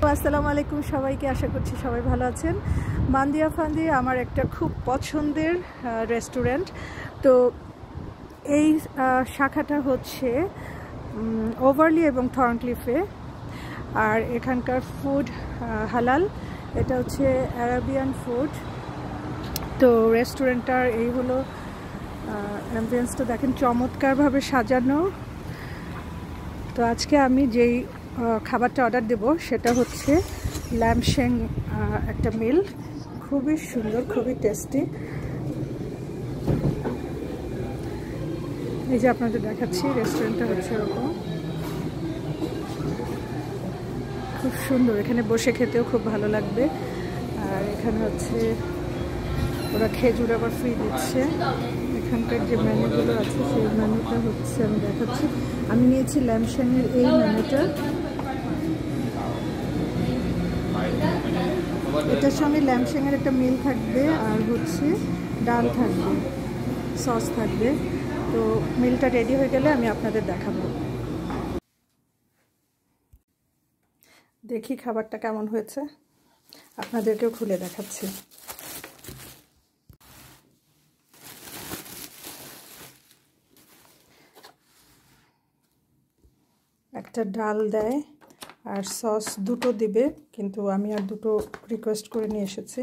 আসসালামু আলাইকুম সবাইকে, আশা করছি সবাই ভালো আছেন। মান্দিয়া ফান্দি আমার একটা খুব পছন্দের রেস্টুরেন্ট। তো এই শাখাটা হচ্ছে ওভারলি এবং থর্নক্লিফে। আর এখানকার ফুড হালাল, এটা হচ্ছে আরাবিয়ান ফুড। তো রেস্টুরেন্টটার এই হলো অ্যাম্বিয়েন্সটা, দেখেন চমৎকারভাবে সাজানো। তো আজকে আমি যেই খাবারটা অর্ডার দেব সেটা হচ্ছে ল্যাম্পশেং একটা মিল, খুবই সুন্দর, খুবই টেস্টি। এই যে আপনাদের দেখাচ্ছি, রেস্টুরেন্টটা হচ্ছে এরকম, খুব সুন্দর। এখানে বসে খেতেও খুব ভালো লাগবে। আর এখানে হচ্ছে ওরা খেজুর আবার ফ্রি দিচ্ছে। এখানকার যে মেনুগুলো আছে সেই মেনুটা হচ্ছে আমি দেখাচ্ছি। আমি নিয়েছি ল্যাম্পশেংয়ের এই মেনুটা। এটার সঙ্গে ল্যাম্পশেংয়ের একটা মিল থাকবে, আর হচ্ছে ডাল থাকবে, সস থাকবে। তো মিলটা রেডি হয়ে গেলে আমি আপনাদের দেখাবো। দেখি খাবারটা কেমন হয়েছে, আপনাদেরকেও খুলে দেখাচ্ছি। একটা ডাল দেয় আর সস দুটো দিবে, কিন্তু আমি আর দুটো রিকোয়েস্ট করে নিয়ে এসেছি।